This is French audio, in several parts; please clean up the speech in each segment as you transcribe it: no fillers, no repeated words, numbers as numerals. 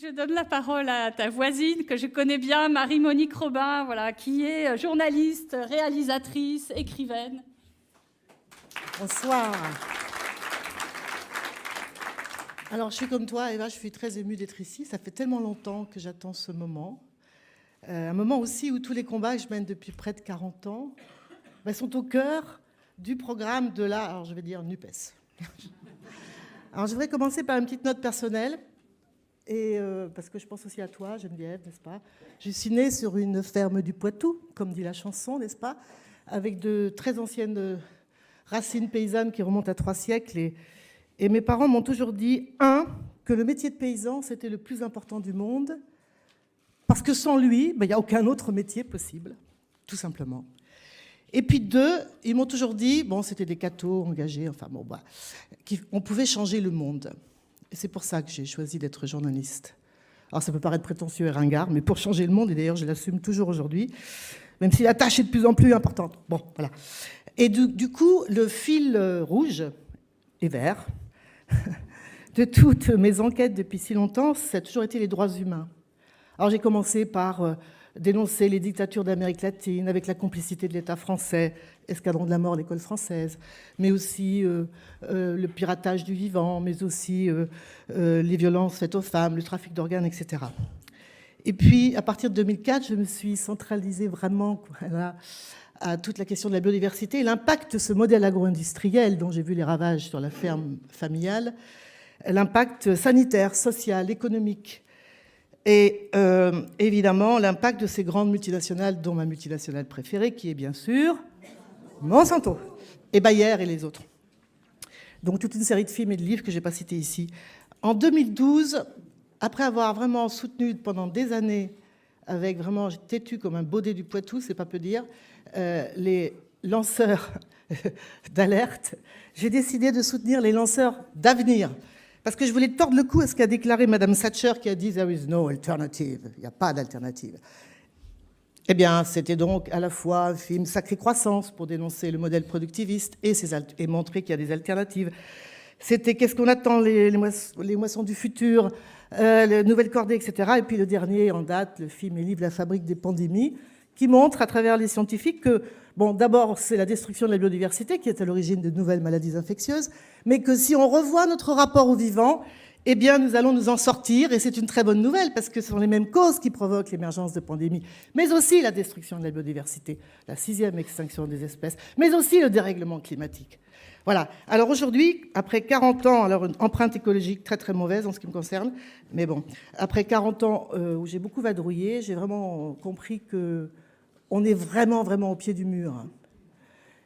Je donne la parole à ta voisine que je connais bien, Marie-Monique Robin, voilà, qui est journaliste, réalisatrice, écrivaine. Bonsoir. Alors, je suis comme toi, Eva, je suis très émue d'être ici. Ça fait tellement longtemps que j'attends ce moment. Un moment aussi où tous les combats que je mène depuis près de 40 ans sont au cœur du programme de la, alors je vais dire NUPES. Alors, je voudrais commencer par une petite note personnelle. Et parce que je pense aussi à toi, Geneviève, n'est-ce pas? Je suis née sur une ferme du Poitou, comme dit la chanson, n'est-ce pas? Avec de très anciennes racines paysannes qui remontent à 3 siècles. Et mes parents m'ont toujours dit, que le métier de paysan, c'était le plus important du monde, parce que sans lui, il n'y a aucun autre métier possible, tout simplement. Et puis 2, ils m'ont toujours dit, c'était des cathos engagés, on pouvait changer le monde. Et c'est pour ça que j'ai choisi d'être journaliste. Alors ça peut paraître prétentieux et ringard, mais pour changer le monde, et d'ailleurs je l'assume toujours aujourd'hui, même si la tâche est de plus en plus importante. Bon, voilà. Et du coup, le fil rouge et vert de toutes mes enquêtes depuis si longtemps, ça a toujours été les droits humains. Alors j'ai commencé par dénoncer les dictatures d'Amérique latine avec la complicité de l'État français, Escadron de la mort, l'école française, mais aussi le piratage du vivant, mais aussi les violences faites aux femmes, le trafic d'organes, etc. Et puis, à partir de 2004, je me suis centralisée vraiment à toute la question de la biodiversité et l'impact de ce modèle agro-industriel dont j'ai vu les ravages sur la ferme familiale, l'impact sanitaire, social, économique, et évidemment, l'impact de ces grandes multinationales, dont ma multinationale préférée, qui est bien sûr Monsanto, et Bayer et les autres. Donc toute une série de films et de livres que je n'ai pas cités ici. En 2012, après avoir vraiment soutenu pendant des années, avec vraiment têtu comme un baudet du Poitou, c'est pas peu dire, les lanceurs d'alerte, j'ai décidé de soutenir les lanceurs d'avenir. Parce que je voulais tordre le cou à ce qu'a déclaré Madame Thatcher, qui a dit « There is no alternative », il n'y a pas d'alternative. Eh bien, c'était donc à la fois un film sacré croissance pour dénoncer le modèle productiviste et montrer qu'il y a des alternatives. C'était « Qu'est-ce qu'on attend, les moissons du futur, les nouvelles cordées, etc. » Et puis le dernier en date, le film et livre « La fabrique des pandémies », qui montre à travers les scientifiques que, d'abord, c'est la destruction de la biodiversité qui est à l'origine de nouvelles maladies infectieuses, mais que si on revoit notre rapport au vivant, eh bien, nous allons nous en sortir, et c'est une très bonne nouvelle, parce que ce sont les mêmes causes qui provoquent l'émergence de pandémies, mais aussi la destruction de la biodiversité, la 6e extinction des espèces, mais aussi le dérèglement climatique. Voilà. Alors aujourd'hui, après 40 ans, alors une empreinte écologique très très mauvaise en ce qui me concerne, mais bon, après 40 ans où j'ai beaucoup vadrouillé, j'ai vraiment compris que on est vraiment, vraiment au pied du mur.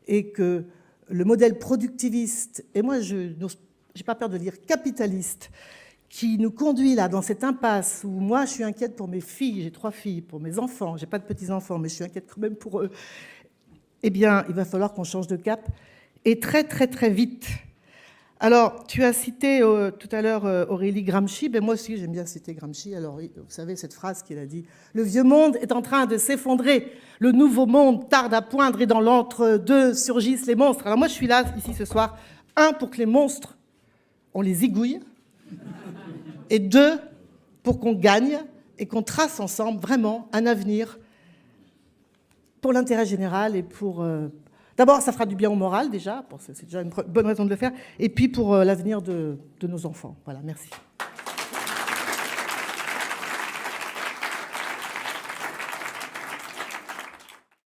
Et que le modèle productiviste, et moi, je n'ai pas peur de dire capitaliste, qui nous conduit là, dans cette impasse où moi, je suis inquiète pour mes filles, j'ai 3 filles, pour mes enfants, j'ai pas de petits-enfants, mais je suis inquiète quand même pour eux, eh bien, il va falloir qu'on change de cap, et très, très, très vite. Alors, tu as cité tout à l'heure Aurélie Gramsci. Moi aussi, j'aime bien citer Gramsci. Alors, vous savez cette phrase qu'il a dit « Le vieux monde est en train de s'effondrer. Le nouveau monde tarde à poindre et dans l'entre-deux surgissent les monstres. » Alors moi, je suis là, ici, ce soir, 1, pour que les monstres, on les zigouille, et 2, pour qu'on gagne et qu'on trace ensemble vraiment un avenir pour l'intérêt général et pour... D'abord, ça fera du bien au moral, déjà. C'est déjà une bonne raison de le faire. Et puis, pour l'avenir de nos enfants. Voilà, merci.